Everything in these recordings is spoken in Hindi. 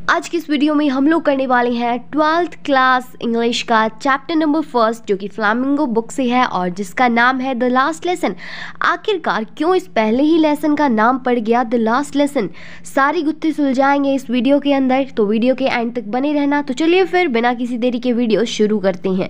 आज की इस वीडियो में हम लोग करने वाले हैं 12th क्लास इंग्लिश का चैप्टर नंबर 1 जो कि फ्लामिंगो बुक से है और जिसका नाम है द लास्ट लेसन। आखिरकार क्यों इस पहले ही लेसन का नाम पड़ गया द लास्ट लेसन, सारी गुत्थी सुलझाएंगे इस वीडियो के अंदर, तो वीडियो के एंड तक बने रहना। तो चलिए फिर बिना किसी देरी के वीडियो शुरू करते हैं।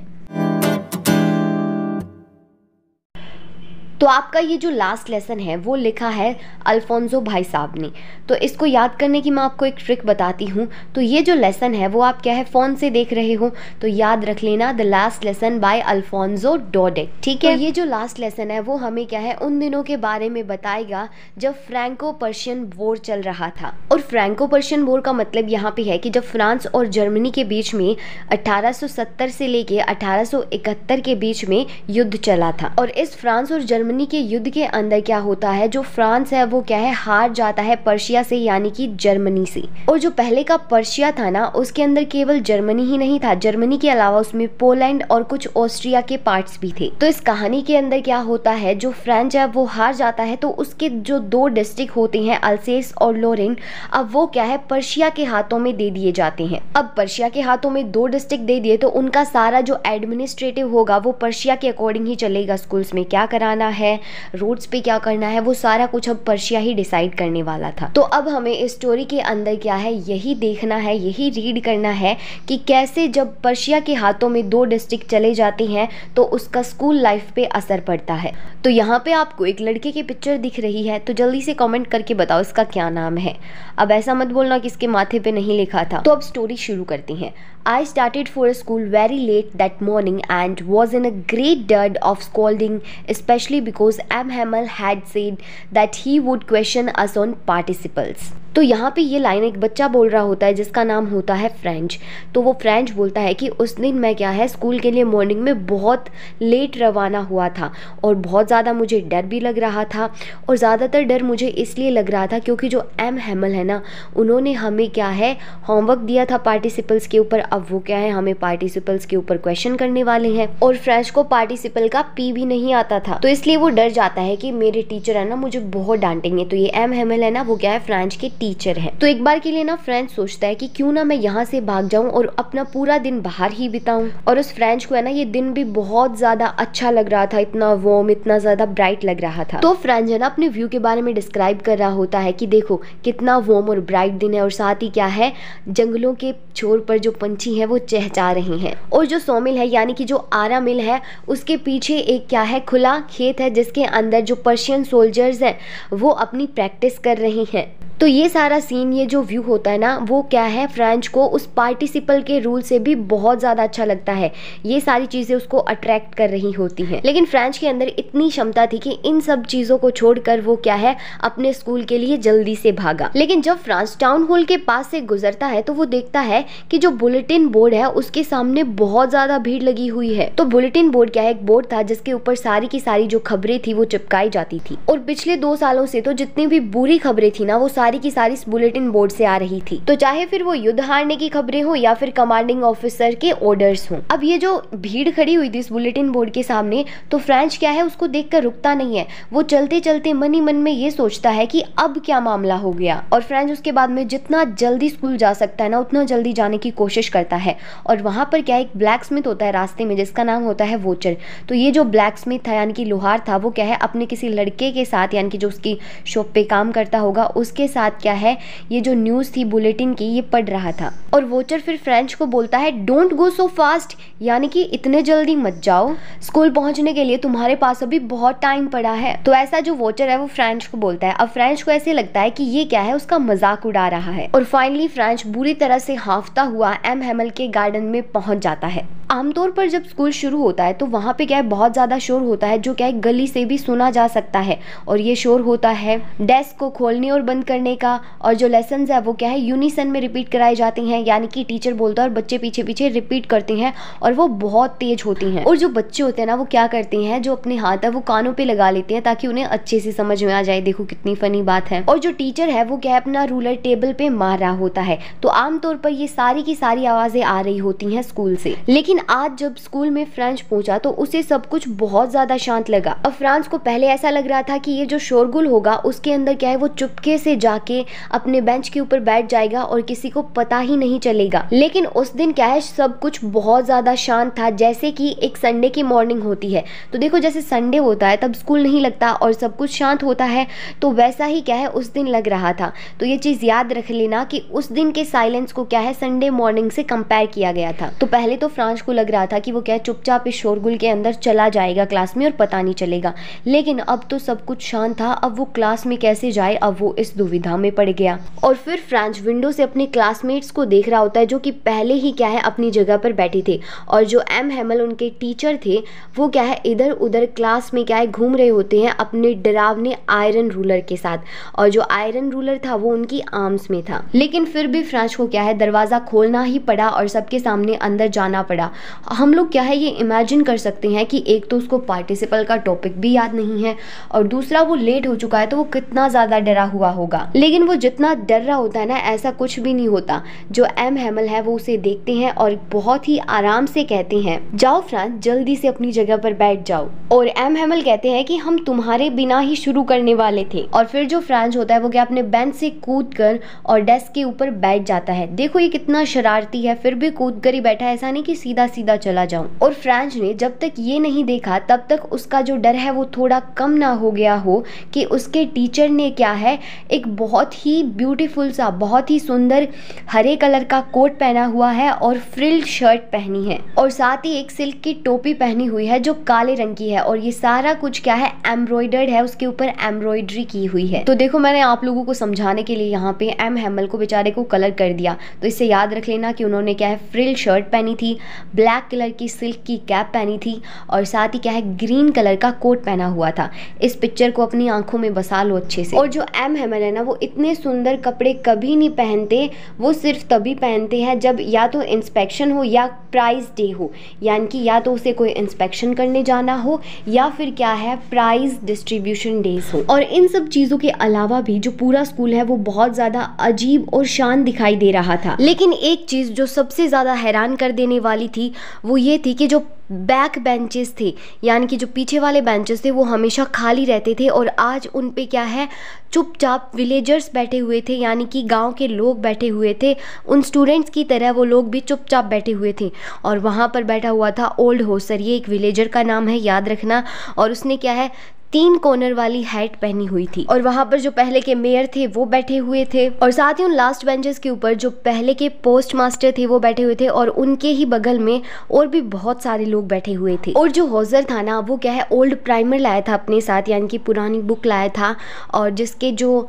तो आपका ये जो लास्ट लेसन है वो लिखा है अल्फोंसो भाई साहब ने। तो इसको याद करने की मैं आपको एक ट्रिक बताती हूँ। तो ये जो लेसन है वो आप क्या है फ़ोन से देख रहे हो, तो याद रख लेना the last lesson bye Alfonso डोडेक, ठीक है। तो ये जो लास्ट लेसन है वो हमें क्या है उन दिनों के बारे में बताएगा जब फ्रैंको पर्शियन वॉर चल रहा था। और फ्रैंको पर्शियन वॉर का मतलब यहाँ पे है कि जब फ्रांस और जर्मनी के बीच में 1870 से लेके 1871 के बीच में युद्ध चला था। और इस फ्रांस और जर्मनी के युद्ध के अंदर क्या होता है, जो फ्रांस है वो क्या है हार जाता है पर्शिया से, यानी कि जर्मनी से। और जो पहले का पर्शिया था ना उसके अंदर केवल जर्मनी ही नहीं था, जर्मनी के अलावा उसमें पोलैंड और कुछ ऑस्ट्रिया के पार्ट्स भी थे। तो इस कहानी के अंदर क्या होता है, जो फ्रांस है वो हार जाता है तो उसके जो दो डिस्ट्रिक्ट होते हैं अल्सेस और लोरेन, अब वो क्या है पर्शिया के हाथों में दे दिए जाते हैं। अब पर्शिया के हाथों में दो डिस्ट्रिक्ट दे दिए तो उनका सारा जो एडमिनिस्ट्रेटिव होगा वो पर्शिया के अकॉर्डिंग ही चलेगा। स्कूल्स में क्या कराना है, रोड्स पे क्या करना है, वो सारा कुछ अब पर्शिया ही डिसाइड करने वाला था। तो अब हमें इस स्टोरी के अंदर क्या है यही देखना है, यही रीड करना है कि कैसे जब पर्शिया के हाथों में दो डिस्ट्रिक्ट चले जाते हैं तो उसका स्कूल लाइफ पे असर पड़ता है। तो यहाँ पे आपको एक लड़के की पिक्चर दिख रही है, तो जल्दी से कमेंट करके बताओ इसका क्या नाम है। अब ऐसा मत बोलना कि इसके माथे पे नहीं लिखा था। तो अब स्टोरी शुरू करते हैं। I started for school very late that morning and was in a great dread of scolding, especially because M. Hamel had said that he would question us on participles. तो यहाँ पे ये लाइन एक बच्चा बोल रहा होता है जिसका नाम होता है फ्रेंच। तो वो फ्रेंच बोलता है कि उस दिन मैं क्या है स्कूल के लिए मॉर्निंग में बहुत लेट रवाना हुआ था और बहुत ज़्यादा मुझे डर भी लग रहा था। और ज़्यादातर डर मुझे इसलिए लग रहा था क्योंकि जो एम हैमल है ना उन्होंने हमें क्या है होमवर्क दिया था पार्टिसिपल्स के ऊपर। अब वो क्या है हमें पार्टिसिपल्स के ऊपर क्वेश्चन करने वाले हैं और फ्रेंच को पार्टिसिपल का पी भी नहीं आता था, तो इसलिए वो डर जाता है कि मेरे टीचर है ना मुझे बहुत डांटेंगे। तो ये एम हैमल है ना वो क्या है फ्रेंच के टीचर है। तो एक बार के लिए ना फ्रेंच सोचता है कि क्यों ना मैं यहाँ से भाग जाऊं और अपना पूरा दिन बाहर ही बिताऊं। और उस फ्रेंच को है ना ये दिन भी बहुत ज्यादा अच्छा लग रहा था, इतना वार्म इतना ज्यादा ब्राइट लग रहा था। तो फ्रेंच है ना अपने व्यू के बारे में डिस्क्राइब कर रहा होता है कि देखो कितना वार्म और ब्राइट दिन है और साथ ही क्या है जंगलों के छोर पर जो पंछी है वो चहचहा रहे हैं। और जो सॉमिल है यानी कि जो आरा मिल है उसके पीछे एक क्या है खुला खेत है जिसके अंदर जो पर्शियन सोल्जर्स हैं वो अपनी प्रैक्टिस कर रहे हैं। तो ये सारा सीन ये जो व्यू होता है ना वो क्या है फ्रेंच को उस पार्टिसिपल के रूल से भी बहुत ज़्यादा अच्छा लगता है। ये सारी चीज़ें उसको अट्रैक्ट कर रही होती हैं। लेकिन फ्रेंच के अंदर इतनी क्षमता थी कि इन सब चीज़ों को छोड़कर वो क्या है अपने स्कूल के लिए जल्दी से भागा। लेकिन जब फ्रांस टाउन हॉल के पास से गुजरता है तो वो देखता है कि जो बुलेटिन बोर्ड है उसके सामने बहुत ज़्यादा भीड़ लगी हुई है। तो बुलेटिन बोर्ड क्या है एक बोर्ड था जिसके ऊपर सारी की सारी जो खबरें थी वो चिपकाई जाती थी। और पिछले 2 सालों से तो जितनी भी बुरी खबरें थी ना वो सारी की सारी इस बुलेटिन बोर्ड से आ रही थी। तो चाहे फिर वो युद्ध हारने की खबरें हो या फिर कमांडिंग ऑफिसर के ऑर्डर्स हो। अब ये जो भीड़ खड़ी हुई थी इस बुलेटिन बोर्ड के सामने तो फ्रेंच क्या है उसको देखकर रुकता नहीं है। वो चलते चलते मन ही मन में ये सोचता है कि अब क्या मामला हो गया। और फ्रेंच उसके बाद में जितना जल्दी स्कूल जा सकता है ना उतना जल्दी जाने की कोशिश करता है। और वहां पर क्या एक ब्लैक स्मिथ होता है रास्ते में जिसका नाम होता है वोचर। तो ये जो ब्लैक स्मिथ था यानी कि लोहार था वो क्या है अपने किसी लड़के के साथ यानी कि जो उसकी शॉप पे काम करता होगा उसके साथ क्या है ये जो न्यूज़ थी बुलेटिन की ये पढ़ रहा था। और वोचर फिर फ्रेंच को बोलता है डोंट गो सो फास्ट, यानी कि इतने जल्दी मत जाओ, स्कूल पहुंचने के लिए तुम्हारे पास अभी बहुत टाइम पड़ा है। तो ऐसा जो वोचर है वो फ्रेंच को बोलता है। अब फ्रेंच को ऐसे लगता है कि ये क्या है उसका मजाक उड़ा रहा है। और फाइनली फ्रेंच बुरी तरह से हांफता हुआ एम हैमल के गार्डन में पहुंच जाता है। आमतौर पर जब स्कूल शुरू होता है तो वहाँ पे क्या है बहुत ज़्यादा शोर होता है जो क्या है गली से भी सुना जा सकता है। और ये शोर होता है डेस्क को खोलने और बंद करने का। और जो लेसन्स है वो क्या है यूनिसन में रिपीट कराए जाते हैं, यानी कि टीचर बोलता है और बच्चे पीछे पीछे रिपीट करते हैं और वो बहुत तेज होती हैं। और जो बच्चे होते हैं ना वो क्या करते हैं जो अपने हाथ है वो कानों पे लगा लेते हैं ताकि उन्हें अच्छे से समझ में आ जाए। देखो कितनी फनी बात है। और जो टीचर है वो क्या है अपना रूलर टेबल पे मार रहा होता है। तो आमतौर पर ये सारी की सारी आवाज़ें आ रही होती हैं स्कूल से। लेकिन आज जब स्कूल में फ्रांस पहुंचा तो उसे सब कुछ बहुत ज़्यादा शांत लगा। अब फ्रांस को पहले ऐसा लग रहा था कि ये जो शोरगुल होगा उसके अंदर क्या है वो चुपके से जाके अपने बेंच के ऊपर बैठ जाएगा और किसी को पता ही नहीं चलेगा। लेकिन उस दिन क्या है सब कुछ बहुत ज़्यादा शांत था, जैसे कि एक संडे की मॉर्निंग होती है। तो देखो जैसे संडे होता है तब स्कूल नहीं लगता और सब कुछ शांत होता है, तो वैसा ही क्या है उस दिन लग रहा था। तो ये चीज़ याद रख लेना कि उस दिन के साइलेंस को क्या है संडे मॉर्निंग से कंपेयर किया गया था। तो पहले तो फ्रांस को लग रहा था कि वो क्या है चुपचाप इस शोरगुल के अंदर चला जाएगा क्लास में और पता नहीं चलेगा, लेकिन अब तो सब कुछ शांत था। अब वो क्लास में कैसे जाए, अब वो इस दुविधा में पड़ गया। और फिर फ्रांस विंडो से अपने क्लासमेट्स को देख रहा होता है जो कि पहले ही क्या है अपनी जगह पर बैठे थे, और जो एम हैमल उनके टीचर थे वो क्या है इधर उधर क्लास में क्या है घूम रहे होते हैं अपने डरावने आयरन रूलर के साथ, और जो आयरन रूलर था वो उनकी आर्म्स में था। लेकिन फिर भी फ्रांस को क्या है दरवाज़ा खोलना ही पड़ा और सबके सामने अंदर जाना पड़ा। हम लोग क्या है ये इमेजिन कर सकते हैं कि एक तो उसको पार्टिसिपल का टॉपिक भी याद नहीं है और दूसरा वो लेट हो चुका है, तो वो कितना ज़्यादा डरा हुआ होगा। लेकिन वो जितना डर रहा होता है ना ऐसा कुछ भी नहीं होता। जो एम हैमल है वो उसे देखते हैं और बहुत ही आराम से कहते हैं जाओ फ्रांस जल्दी से अपनी जगह पर बैठ जाओ। और एम हैमल कहते हैं कि हम तुम्हारे बिना ही शुरू करने वाले थे। और फिर जो फ्रांस होता है वो क्या अपने बेंच से कूद कर और डेस्क के ऊपर बैठ जाता है। देखो ये कितना शरारती है, फिर भी कूद कर ही बैठा है, ऐसा नहीं कि सीधा सीधा चला जाऊं। और फ्रांस ने जब तक ये नहीं देखा तब तक उसका जो डर है वो थोड़ा कम ना हो गया हो कि उसके टीचर ने क्या है एक बहुत ही ब्यूटीफुल सा बहुत ही सुंदर हरे कलर का कोट पहना हुआ है और फ्रिल्ड शर्ट पहनी है, और साथ ही एक सिल्क की टोपी पहनी हुई है जो काले रंग की है, और ये सारा कुछ क्या है एम्ब्रॉयडर्ड है, उसके ऊपर एम्ब्रॉयडरी की हुई है। तो देखो मैंने आप लोगों को समझाने के लिए यहाँ पे एम हैमल को बेचारे को कलर कर दिया। तो इससे याद रख लेना कि उन्होंने क्या है फ्रिल शर्ट पहनी थी, ब्लैक कलर की सिल्क की कैप पहनी थी, और साथ ही क्या है ग्रीन कलर का कोट पहना हुआ था। इस पिक्चर को अपनी आंखों में बसा लो अच्छे से। और जो एम हैमल है ना वो इतने सुंदर कपड़े कभी नहीं पहनते, वो सिर्फ तभी पहनते हैं जब या तो इंस्पेक्शन हो या प्राइज डे हो, यानी कि या तो उसे कोई इंस्पेक्शन करने जाना हो या फिर क्या है प्राइज डिस्ट्रीब्यूशन डेज हो। और इन सब चीज़ों के अलावा भी जो पूरा स्कूल है वो बहुत ज़्यादा अजीब और शांत दिखाई दे रहा था। लेकिन एक चीज़ जो सबसे ज़्यादा हैरान कर देने वाली थी वो ये थी कि जो बैक बेंचेस थे यानी कि जो पीछे वाले बेंचेस थे वो हमेशा खाली रहते थे, और आज उन पे क्या है चुपचाप विलेजर्स बैठे हुए थे, यानी कि गांव के लोग बैठे हुए थे। उन स्टूडेंट्स की तरह वो लोग भी चुपचाप बैठे हुए थे, और वहाँ पर बैठा हुआ था ओल्ड होसर, ये एक विलेजर का नाम है याद रखना। और उसने क्या है 3 कॉर्नर वाली हैट पहनी हुई थी, और वहाँ पर जो पहले के मेयर थे वो बैठे हुए थे, और साथ ही उन लास्ट बेंचेस के ऊपर जो पहले के पोस्ट मास्टर थे वो बैठे हुए थे, और उनके ही बगल में और भी बहुत सारे लोग बैठे हुए थे। और जो होजर था ना वो क्या है ओल्ड प्राइमर लाया था अपने साथ, यानी कि पुरानी बुक लाया था, और जिसके जो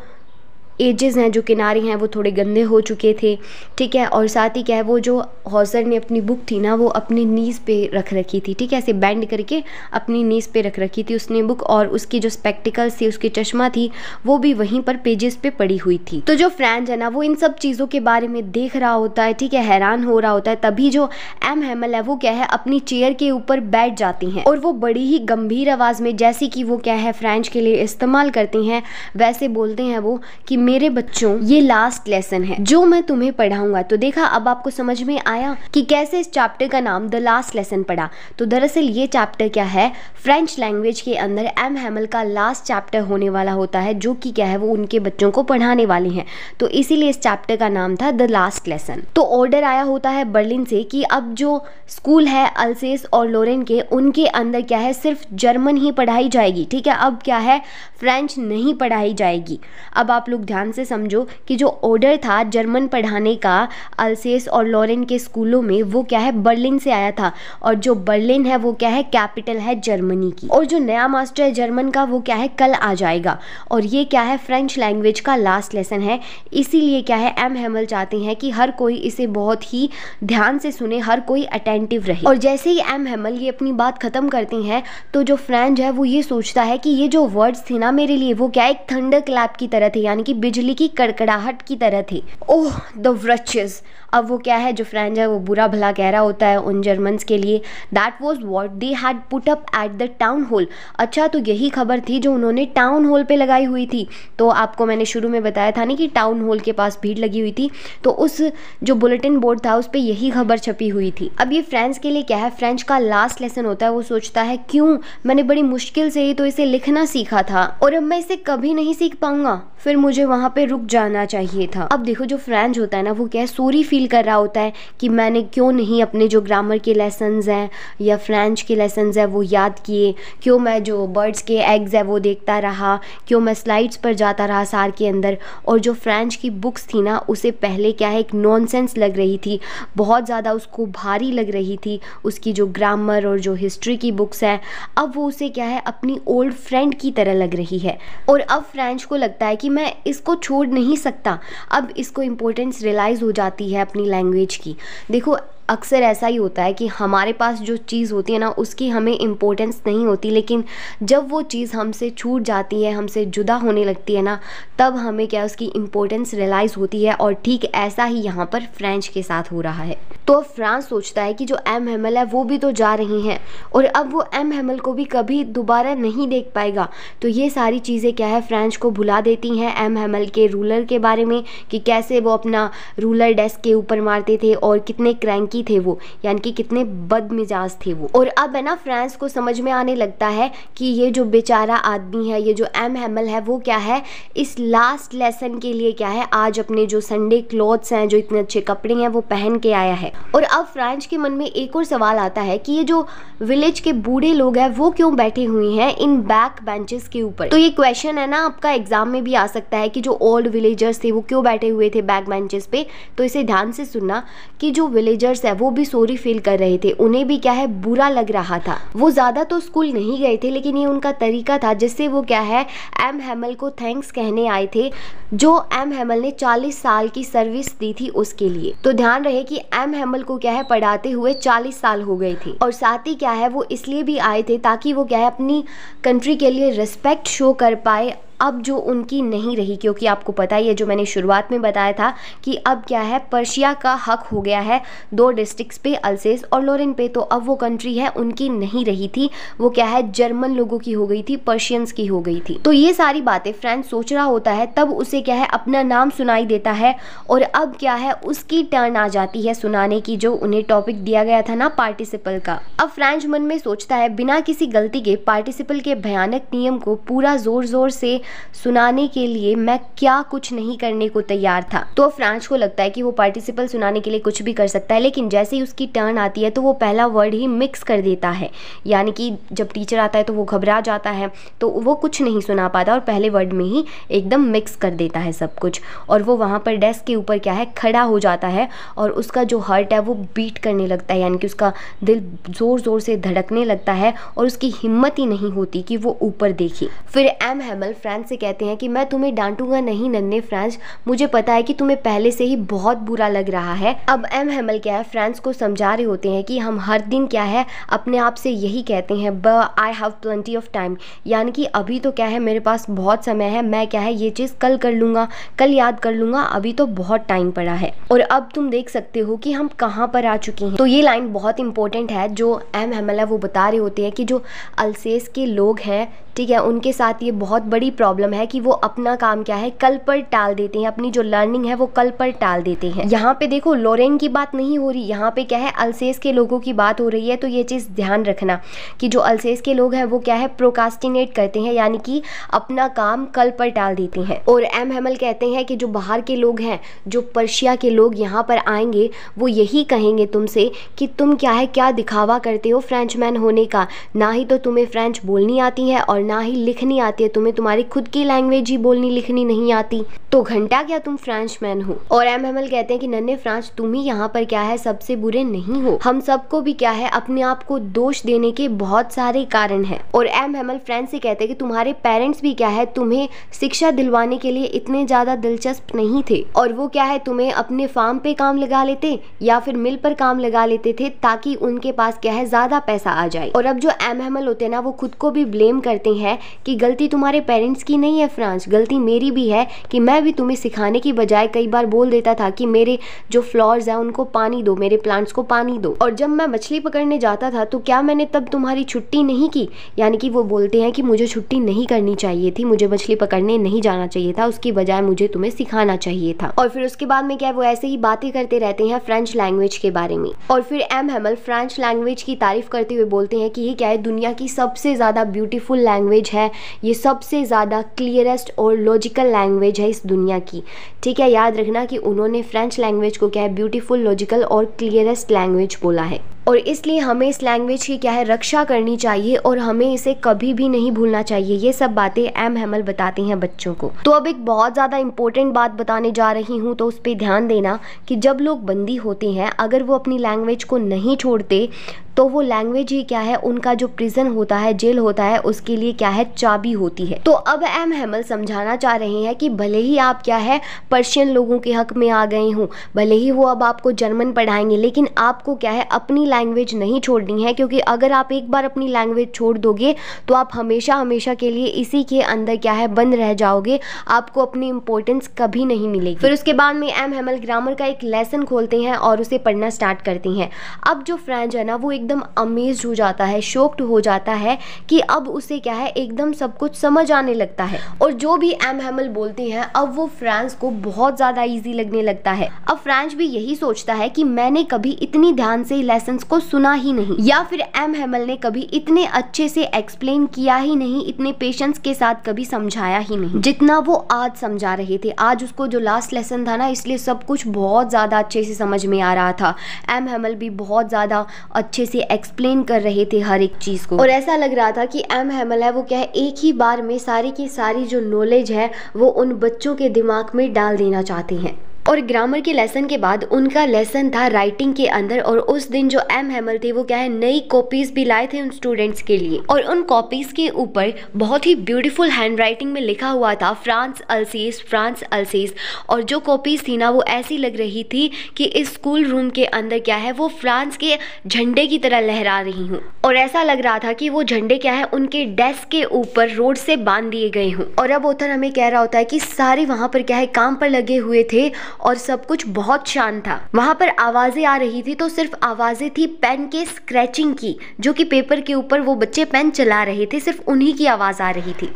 एजेस हैं जो किनारे हैं वो थोड़े गंदे हो चुके थे, ठीक है। और साथ ही क्या है वो जो हॉजर ने अपनी बुक थी ना वो अपनी नीज़ पे रख रखी थी, ठीक है, ऐसे बैंड करके अपनी नीज़ पे रख रखी थी उसने बुक, और उसकी जो स्पेक्टिकल्स थी उसकी चश्मा थी वो भी वहीं पर पेजेस पे पड़ी हुई थी। तो जो फ्रांस है ना वो इन सब चीज़ों के बारे में देख रहा होता है, ठीक है, हैरान हो रहा होता है। तभी जो एम हैमल है वो क्या है अपनी चेयर के ऊपर बैठ जाती हैं, और वो बड़ी ही गंभीर आवाज़ में जैसे कि वो क्या है फ्रेंच के लिए इस्तेमाल करते हैं वैसे बोलते हैं वो कि मेरे बच्चों ये लास्ट लेसन है जो मैं तुम्हें पढ़ाऊंगा। तो देखा अब आपको समझ में आया कि कैसे इस चैप्टर का नाम द लास्ट लेसन पड़ा। तो दरअसल ये चैप्टर क्या है फ्रेंच लैंग्वेज के अंदर एम हैमल का लास्ट चैप्टर होने वाला होता है, जो कि क्या है वो उनके बच्चों को पढ़ाने वाले हैं। तो इसीलिए इस चैप्टर का नाम था द लास्ट लेसन। तो ऑर्डर आया होता है बर्लिन से कि अब जो स्कूल है अल्सेस और लोरेन के उनके अंदर क्या है सिर्फ जर्मन ही पढ़ाई जाएगी, ठीक है, अब क्या है फ्रेंच नहीं पढ़ाई जाएगी। अब आप लोग ध्यान से समझो कि जो ऑर्डर था जर्मन पढ़ाने का अल्सेस और लोरेन के स्कूलों में वो क्या है बर्लिन से आया था, और जो बर्लिन है वो क्या है कैपिटल है जर्मनी की, और जो नया मास्टर है जर्मन का वो क्या है कल आ जाएगा। और ये क्या है फ्रेंच लैंग्वेज का लास्ट लेसन है, इसीलिए क्या है एम हैमल चाहते हैं कि हर कोई इसे बहुत ही ध्यान से सुने, हर कोई अटेंटिव रहे। और जैसे ही एम हैमल ये अपनी बात खत्म करते हैं तो जो फ्रेंच है वो ये सोचता है कि ये जो वर्ड्स थे ना मेरे लिए वो क्या एक थंडर क्लैप की तरह थे, यानी कि बिजली की कड़कड़ाहट की तरह थे। ओह द wretches। अब वो क्या है, जो फ्रेंच है वो बुरा भला कह रहा होता है उन जर्मन्स के लिए। That was what they had put up at the town hall. अच्छा, तो यही खबर थी जो उन्होंने टाउन हॉल पे लगाई हुई थी। तो आपको मैंने शुरू में बताया था ना कि टाउन हॉल के पास भीड़ लगी हुई थी, तो उस जो बुलेटिन बोर्ड था उस पर यही खबर छपी हुई थी। अब ये फ्रेंच के लिए क्या है, फ्रेंच का लास्ट लेसन होता है। वो सोचता है क्यों, मैंने बड़ी मुश्किल से ही तो इसे लिखना सीखा था और अब मैं इसे कभी नहीं सीख पाऊंगा, फिर मुझे वहाँ पे रुक जाना चाहिए था। अब देखो, जो फ्रेंच होता है ना वो क्या है, सॉरी फील कर रहा होता है कि मैंने क्यों नहीं अपने जो ग्रामर के लेसन्स हैं या फ्रेंच के लेसन्स हैं वो याद किए, क्यों मैं जो बर्ड्स के एग्स है वो देखता रहा, क्यों मैं स्लाइड्स पर जाता रहा सार के अंदर। और जो फ्रेंच की बुक्स थी ना उसे पहले क्या है एक नॉनसेंस लग रही थी, बहुत ज़्यादा उसको भारी लग रही थी उसकी जो ग्रामर और जो हिस्ट्री की बुक्स हैं। अब वो उसे क्या है अपनी ओल्ड फ्रेंड की तरह लग रही है और अब फ्रेंच को लगता है कि मैं इसको छोड़ नहीं सकता। अब इसको इम्पोर्टेंस रियलाइज़ हो जाती है अपनी लैंग्वेज की। देखो, अक्सर ऐसा ही होता है कि हमारे पास जो चीज़ होती है ना उसकी हमें इम्पोर्टेंस नहीं होती, लेकिन जब वो चीज़ हमसे छूट जाती है, हमसे जुदा होने लगती है ना, तब हमें क्या उसकी इम्पोर्टेंस रियलाइज़ होती है। और ठीक ऐसा ही यहाँ पर फ्रेंच के साथ हो रहा है। तो अब फ्रांस सोचता है कि जो एम हेमल है वो भी तो जा रही हैं और अब वो एम हेमल को भी कभी दोबारा नहीं देख पाएगा। तो ये सारी चीज़ें क्या है फ्रेंच को भुला देती हैं एम हेमल के रूलर के बारे में, कि कैसे वो अपना रूलर डेस्क के ऊपर मारते थे और कितने क्रैंकी थे वो, यानी कि कितने बदमिजाज थे वो। और अब है ना फ्रांस को समझ में आने लगता है कि ये जो बेचारा आदमी है, ये जो एम हेमल है, वो क्या है इस लास्ट लेसन के लिए क्या है आज अपने जो संडे क्लॉथ्स हैं, जो इतने अच्छे कपड़े हैं, वो पहन के आया है। और अब फ्रेंच के मन में एक और सवाल आता है कि ये जो विलेज के बूढ़े लोग हैं वो क्यों बैठे हुए हैं इन बैक बेंचेस के ऊपर। तो ये क्वेश्चन है ना आपका एग्जाम में भी आ सकता है कि जो ओल्ड विलेजर्स थे वो क्यों बैठे हुए थे बैक बेंचेस पे। तो इसे ध्यान से सुनना कि जो विलेजर्स है वो भी सॉरी फील कर रहे थे, उन्हें भी क्या है बुरा लग रहा था। वो ज़्यादा तो स्कूल नहीं गए थे, लेकिन ये उनका तरीका था जिससे वो क्या है एम हेमल को थैंक्स कहने आए थे, जो एम हेमल ने 40 साल की सर्विस दी थी उसके लिए। तो ध्यान रहे कि एम हेमल को क्या है पढ़ाते हुए 40 साल हो गए थे। और साथ ही क्या है वो इसलिए भी आए थे ताकि वो क्या है अपनी कंट्री के लिए रिस्पेक्ट शो कर पाए, अब जो उनकी नहीं रही। क्योंकि आपको पता ही है जो मैंने शुरुआत में बताया था कि अब क्या है पर्शिया का हक हो गया है 2 डिस्ट्रिक्ट्स पे, अल्सेस और लोरेन पे। तो अब वो कंट्री है उनकी नहीं रही थी, वो क्या है जर्मन लोगों की हो गई थी, पर्शियंस की हो गई थी। तो ये सारी बातें फ्रेंच सोच रहा होता है, तब उसे क्या है अपना नाम सुनाई देता है और अब क्या है उसकी टर्न आ जाती है सुनाने की, जो उन्हें टॉपिक दिया गया था ना पार्टिसिपल का। अब फ्रेंच मन में सोचता है बिना किसी गलती के पार्टिसिपल के भयानक नियम को पूरा जोर जोर से सुनाने के लिए मैं क्या कुछ नहीं करने को तैयार था। तो फ्रेंच को लगता है कि वो पार्टिसिपल सुनाने के लिए कुछ भी कर सकता है, लेकिन जैसे ही उसकी टर्न आती है तो वो पहला वर्ड ही मिक्स कर देता है, यानी कि जब टीचर आता है तो वो घबरा जाता है, तो वो कुछ नहीं सुना पाता और पहले वर्ड में ही एकदम मिक्स कर देता है सब कुछ। और वो वहाँ पर डेस्क के ऊपर क्या है खड़ा हो जाता है और उसका जो हार्ट है वो बीट करने लगता है, यानी कि उसका दिल ज़ोर ज़ोर से धड़कने लगता है और उसकी हिम्मत ही नहीं होती कि वो ऊपर देखे। फिर एम हेमल फ्रेंच से कहते हैं कि मैं तुम्हें डांटूंगा नहीं नन्हे फ्रेंच, मुझे पता है कि तुम्हें पहले से ही बहुत बुरा लग रहा है। अब एम हेमल क्या है फ्रेंच को समझा रहे होते हैं कि हम हर दिन क्या है अपने आप से यही कहते हैं I have plenty of time, यानी कि अभी तो क्या है मेरे पास बहुत समय है, मैं क्या है ये चीज़ कल कर लूँगा, कल याद कर लूँगा, अभी तो बहुत टाइम पड़ा है। और अब तुम देख सकते हो कि हम कहाँ पर आ चुके हैं। तो ये लाइन बहुत इंपॉर्टेंट है जो एम हेमल है वो बता रहे होते हैं कि जो अल्सेस के लोग हैं, ठीक है, उनके साथ ये बहुत बड़ी प्रॉब्लम है कि वो अपना काम क्या है कल पर टाल देते हैं, अपनी जो लर्निंग है वो कल पर टाल देते हैं। यहाँ पे देखो लोरेन की बात नहीं हो रही, यहाँ पे क्या है अल्सेस के लोगों की बात हो रही है। तो ये चीज़ ध्यान रखना कि जो अल्सेस के लोग हैं वो क्या है प्रोकास्टिनेट करते हैं, यानी कि अपना काम कल पर टाल देते हैं। और एम हेमल कहते हैं कि जो बाहर के लोग हैं, जो पर्शिया के लोग यहाँ पर आएंगे, वो यही कहेंगे तुमसे कि तुम क्या है क्या दिखावा करते हो फ्रेंचमैन होने का, ना ही तो तुम्हें फ्रेंच बोलनी आती है और ना ही लिखनी आती है, तुम्हें तुम्हारी खुद की लैंग्वेज ही बोलनी लिखनी नहीं आती, तो घंटा क्या तुम फ्रेंचमैन हो। और एम हेमल कहते हैं कि नन्हे फ्रांच तुम ही यहाँ पर क्या है सबसे बुरे नहीं हो, हम सबको भी क्या है अपने आप को दोष देने के बहुत सारे कारण हैं। और एम हेमल फ्रेंच से कहते हैं कि तुम्हारे पेरेंट्स भी क्या है तुम्हें शिक्षा दिलवाने के लिए इतने ज्यादा दिलचस्प नहीं थे, और वो क्या है तुम्हें अपने फार्म पे काम लगा लेते या फिर मिल पर काम लगा लेते थे ताकि उनके पास क्या है ज्यादा पैसा आ जाए। और अब जो एम हेमल होते हैं ना वो खुद को भी ब्लेम करते हैं कि गलती तुम्हारे पेरेंट्स की नहीं है फ्रांस, गलती मेरी भी है कि मैं भी तुम्हें सिखाने की बजाय कई बार बोल देता था कि मेरे जो फ्लावर्स हैं उनको पानी दो, मेरे प्लांट्स को पानी दो। और जब मैं मछली पकड़ने जाता था तो क्या मैंने तब तुम्हारी छुट्टी नहीं की? यानी कि वो बोलते हैं कि मुझे छुट्टी नहीं करनी चाहिए थी, मुझे मछली पकड़ने नहीं जाना चाहिए था, उसकी बजाय मुझे तुम्हें सिखाना चाहिए था। और फिर उसके बाद में क्या है, वो ऐसे ही बातें करते रहते हैं फ्रेंच लैंग्वेज के बारे में। और फिर एम हैमल फ्रेंच लैंग्वेज की तारीफ करते हुए बोलते हैं कि ये क्या है, दुनिया की सबसे ज़्यादा ब्यूटीफुल लैंग्वेज है, ये सबसे ज़्यादा क्लियरेस्ट और लॉजिकल लैंग्वेज है इस दुनिया की। ठीक है, याद रखना कि उन्होंने फ्रेंच लैंग्वेज को क्या है, ब्यूटीफुल, लॉजिकल और क्लियरेस्ट लैंग्वेज बोला है। और इसलिए हमें इस लैंग्वेज की क्या है, रक्षा करनी चाहिए और हमें इसे कभी भी नहीं भूलना चाहिए। ये सब बातें एम हैमल बताते हैं बच्चों को। तो अब एक बहुत ज़्यादा इंपॉर्टेंट बात बताने जा रही हूँ, तो उस पर ध्यान देना कि जब लोग बंदी होते हैं, अगर वो अपनी लैंग्वेज को नहीं छोड़ते तो वो लैंग्वेज ही क्या है, उनका जो प्रिजन होता है, जेल होता है, उसके लिए क्या है, चाबी होती है। तो अब एम हैमल समझाना चाह रहे हैं कि भले ही आप क्या है, पर्शियन लोगों के हक में आ गए हों, भले ही वो अब आपको जर्मन पढ़ाएंगे, लेकिन आपको क्या है, अपनी लैंग्वेज नहीं छोड़नी है। क्योंकि अगर आप एक बार अपनी लैंग्वेज छोड़ दोगे तो आप हमेशा हमेशा के लिए इसी के अंदर क्या है, बंद रह जाओगे, आपको अपनी इंपॉर्टेंस कभी नहीं मिलेगी। फिर उसके बाद में एम हैमल ग्रामर का एक लेसन खोलते हैं और उसे पढ़ना स्टार्ट करते हैं। अब जो फ्रेंच है ना, वो एकदम अमेज्ड हो जाता है, शॉक्ड हो जाता है कि अब उसे क्या है, एकदम सब कुछ समझ आने लगता है। और जो भी एम हैमल बोलते हैं अब वो फ्रांस को बहुत ज़्यादा इजी लगने लगता है। अब फ्रेंच भी यही सोचता है कि मैंने कभी इतनी ध्यान से लेसन्स को सुना ही नहीं, या फिर एम हैमल ने कभी इतने अच्छे से एक्सप्लेन किया ही नहीं, इतने पेशेंस के साथ कभी समझाया ही नहीं जितना वो आज समझा रहे थे। आज उसको जो लास्ट लेसन था ना, इसलिए सब कुछ बहुत ज़्यादा अच्छे से समझ में आ रहा था। एम हैमल भी बहुत ज़्यादा अच्छे से एक्सप्लेन कर रहे थे हर एक चीज़ को, और ऐसा लग रहा था कि एम हैमल है वो क्या है, एक ही बार में सारी की सारी जो नॉलेज है वो उन बच्चों के दिमाग में डाल देना चाहते हैं। और ग्रामर के लेसन के बाद उनका लेसन था राइटिंग के अंदर, और उस दिन जो एम हैमल थे वो क्या है, नई कॉपीज भी लाए थे उन स्टूडेंट्स के लिए। और उन कॉपीज के ऊपर बहुत ही ब्यूटीफुल हैंड राइटिंग में लिखा हुआ था फ्रांस अल्सेस, फ्रांस अल्सेस। और जो कॉपीज थी ना, वो ऐसी लग रही थी कि इस स्कूल रूम के अंदर क्या है, वो फ्रांस के झंडे की तरह लहरा रही हूँ। और ऐसा लग रहा था कि वो झंडे क्या है, उनके डेस्क के ऊपर रोड से बांध दिए गए हूँ। और अब ऑथर हमें कह रहा होता है कि सारे वहाँ पर क्या है, काम पर लगे हुए थे और सब कुछ बहुत शांत था। वहां पर आवाजें आ रही थी तो सिर्फ आवाजें थी पेन के स्क्रैचिंग की, जो कि पेपर के ऊपर वो बच्चे पेन चला रहे थे, सिर्फ उन्हीं की आवाज आ रही थी।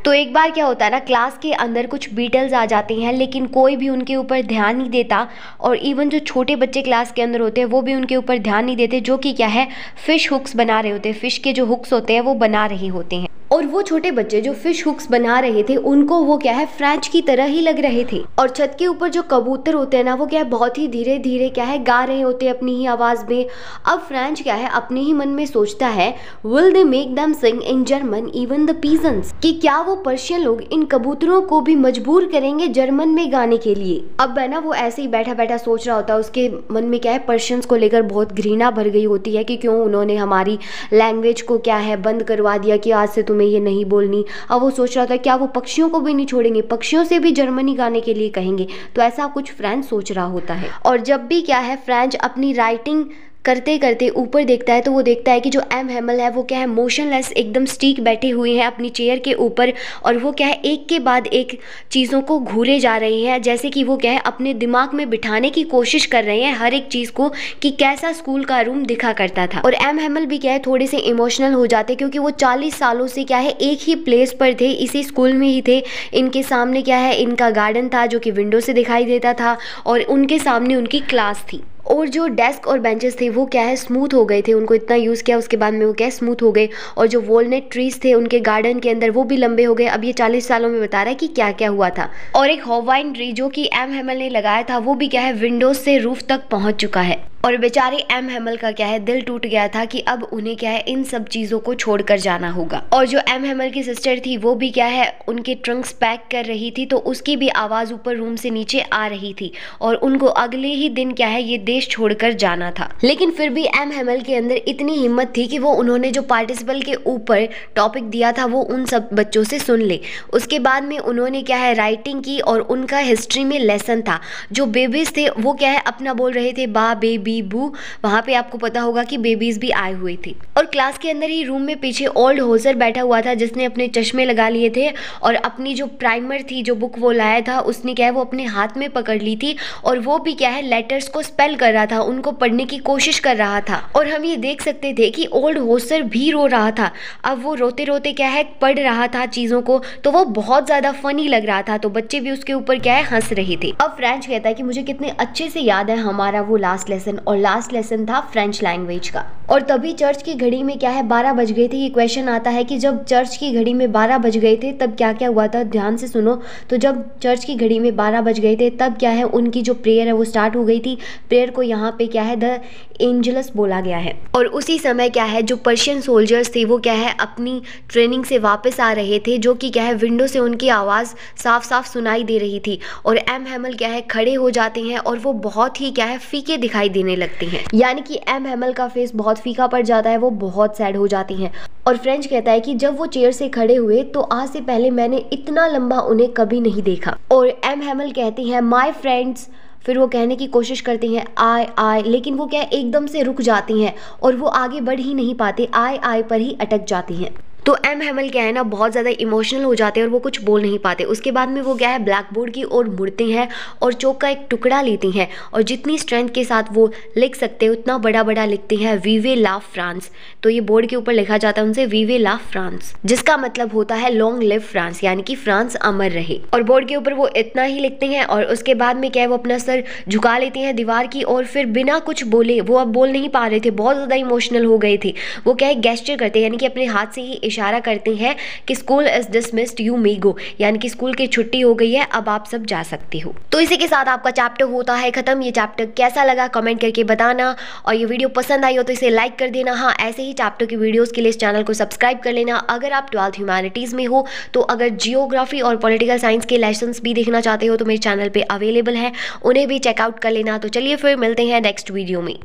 तो एक बार क्या होता है ना, क्लास के अंदर कुछ बीटल्स आ जाते हैं, लेकिन कोई भी उनके ऊपर ध्यान नहीं देता। और इवन जो छोटे बच्चे क्लास के अंदर होते हैं वो भी उनके ऊपर ध्यान नहीं देते, जो कि क्या है, फिश हुक्स बना रहे होते हैं, फिश के जो हुक्स होते हैं वो बना रहे होते हैं। और वो छोटे बच्चे जो फिश हुक्स बना रहे थे, उनको वो क्या है, फ्रेंच की तरह ही लग रहे थे। और छत के ऊपर जो कबूतर होते हैं ना, वो क्या है, बहुत ही धीरे धीरे क्या है, गा रहे होते हैं अपनी ही आवाज में। अब फ्रेंच क्या है, अपने ही मन में सोचता है, will they make them sing in German even the pigeons, कि क्या वो पर्शियन लोग इन कबूतरों को भी मजबूर करेंगे जर्मन में गाने के लिए। अब है ना, वो ऐसे ही बैठा बैठा सोच रहा होता है, उसके मन में क्या है, पर्शियंस को लेकर बहुत घृणा भर गई होती है कि क्यों उन्होंने हमारी लैंग्वेज को क्या है, बंद करवा दिया कि आज से तुम्हें ये नहीं बोलनी। अब वो सोच रहा था क्या वो पक्षियों को भी नहीं छोड़ेंगे, पक्षियों से भी जर्मनी गाने के लिए कहेंगे। तो ऐसा कुछ फ्रेंच सोच रहा होता है। और जब भी क्या है, फ्रेंच अपनी राइटिंग करते करते ऊपर देखता है तो वो देखता है कि जो एम हैमल है वो क्या है, मोशनलेस एकदम स्टीक बैठे हुए हैं अपनी चेयर के ऊपर, और वो क्या है, एक के बाद एक चीज़ों को घूरे जा रहे हैं, जैसे कि वो क्या है, अपने दिमाग में बिठाने की कोशिश कर रहे हैं हर एक चीज़ को कि कैसा स्कूल का रूम दिखा करता था। और एम हैमल भी क्या है, थोड़े से इमोशनल हो जाते, क्योंकि वो 40 सालों से क्या है, एक ही प्लेस पर थे, इसी स्कूल में ही थे। इनके सामने क्या है, इनका गार्डन था जो कि विंडो से दिखाई देता था, और उनके सामने उनकी क्लास थी। और जो डेस्क और बेंचेस थे वो क्या है, स्मूथ हो गए थे, उनको इतना यूज़ किया उसके बाद में वो क्या है, स्मूथ हो गए। और जो वॉलनट ट्रीज थे उनके गार्डन के अंदर वो भी लंबे हो गए। अब ये 40 सालों में बता रहा है कि क्या क्या हुआ था। और एक हवाइन ट्री जो कि एम हैमल ने लगाया था वो भी क्या है, विंडोज से रूफ तक पहुंच चुका है। और बेचारे एम हैमल का क्या है, दिल टूट गया था कि अब उन्हें क्या है, इन सब चीज़ों को छोड़कर जाना होगा। और जो एम हैमल की सिस्टर थी वो भी क्या है, उनके ट्रंक्स पैक कर रही थी, तो उसकी भी आवाज़ ऊपर रूम से नीचे आ रही थी। और उनको अगले ही दिन क्या है, ये देश देश छोड़कर जाना था। लेकिन फिर भी एम हेमल के अंदर इतनी हिम्मत थी कि वो उन्होंने जो पार्टिसिपल के ऊपर टॉपिक दिया था वो उन सब बच्चों से सुन ले। उसके बाद में उन्होंने क्या है राइटिंग की और उनका हिस्ट्री में लेसन था। जो बेबीज थे वो क्या है अपना बोल रहे थे बा बेबी बू, वहाँ पे आपको पता होगा कि बेबीज भी आए हुए थे। और क्लास के अंदर ही रूम में पीछे ओल्ड होसर बैठा हुआ था जिसने अपने चश्मे लगा लिए थे और अपनी जो प्राइमर थी जो बुक वो लाया था उसने क्या है वो अपने हाथ में पकड़ ली थी और वो भी क्या है लेटर्स को स्पेल कर रहा था, उनको पढ़ने की कोशिश कर रहा था। और हम ये देख सकते थे कि ओल्ड होसर भी रो रहा था। अब वो रोते रोते क्या है पढ़ रहा था चीज़ों को, तो वो बहुत ज़्यादा फनी लग रहा था, तो बच्चे भी उसके ऊपर क्या है हंस रहे थे। अब फ्रेंच कहता है कि मुझे कितने अच्छे से याद है हमारा वो लास्ट लेसन, और लास्ट लेसन था फ्रेंच लैंग्वेज का। और तभी चर्च की घड़ी में क्या है 12 बज गए थे। ये क्वेश्चन आता है कि जब चर्च की घड़ी में 12 बज गए थे तब क्या क्या हुआ था, ध्यान से सुनो। तो जब चर्च की घड़ी में 12 बज गए थे तब क्या है उनकी जो प्रेयर है वो स्टार्ट हो गई थी। प्रेयर को यहाँ पे क्या है द एंजलस बोला गया है। और उसी समय क्या है जो पर्शियन सोल्जर्स थे वो क्या है अपनी ट्रेनिंग से वापस आ रहे थे, जो कि क्या है विंडो से उनकी आवाज़ साफ साफ सुनाई दे रही थी। और एम हेमल क्या है खड़े हो जाते हैं और वो बहुत ही क्या है फीके दिखाई देने लगते हैं, यानी कि एम हेमल का फेस बहुत फीका पड़ जाता है, वो बहुत सैड हो जाती हैं। और फ्रेंच कहता है कि जब वो चेयर से खड़े हुए तो आज से पहले मैंने इतना लंबा उन्हें कभी नहीं देखा। और एम हेमल कहती हैं माय फ्रेंड्स, फिर वो कहने की कोशिश करती हैं आई, लेकिन वो क्या एकदम से रुक जाती हैं और वो आगे बढ़ ही नहीं पाते, आई पर ही अटक जाती हैं। तो एम हेमल क्या है ना बहुत ज़्यादा इमोशनल हो जाते हैं और वो कुछ बोल नहीं पाते। उसके बाद में वो क्या है ब्लैक बोर्ड की ओर मुड़ते हैं और चौक का एक टुकड़ा लेती हैं और जितनी स्ट्रेंथ के साथ वो लिख सकते हैं उतना बड़ा बड़ा लिखते हैं वीवे ला फ्रांस। तो ये बोर्ड के ऊपर लिखा जाता है उनसे वीवे ला फ्रांस, जिसका मतलब होता है लॉन्ग लिव फ्रांस, यानी कि फ्रांस अमर रहे। और बोर्ड के ऊपर वो इतना ही लिखते हैं और उसके बाद में क्या है वो अपना सर झुका लेते हैं दीवार की और फिर बिना कुछ बोले, वो अब बोल नहीं पा रहे थे, बहुत ज़्यादा इमोशनल हो गए थे, वो क्या है गेस्चर करते हैं, यानी कि अपने हाथ से ही इशारा करते हैं कि school is dismissed you may go, यानी कि स्कूल की छुट्टी हो गई है, अब आप सब जा सकते हो। तो इसी के साथ आपका चैप्टर होता है खत्म। ये चैप्टर कैसा लगा कमेंट करके बताना, और ये वीडियो पसंद आई हो तो इसे लाइक कर देना। हाँ, ऐसे ही चैप्टर की वीडियोस के लिए इस चैनल को सब्सक्राइब कर लेना। अगर आप 12th ह्यूमैनिटीज़ में हो तो अगर जियोग्राफी और पॉलिटिकल साइंस के लेसन्स भी देखना चाहते हो तो मेरे चैनल पे अवेलेबल है, उन्हें भी चेकआउट कर लेना। तो चलिए फिर मिलते हैं नेक्स्ट वीडियो में।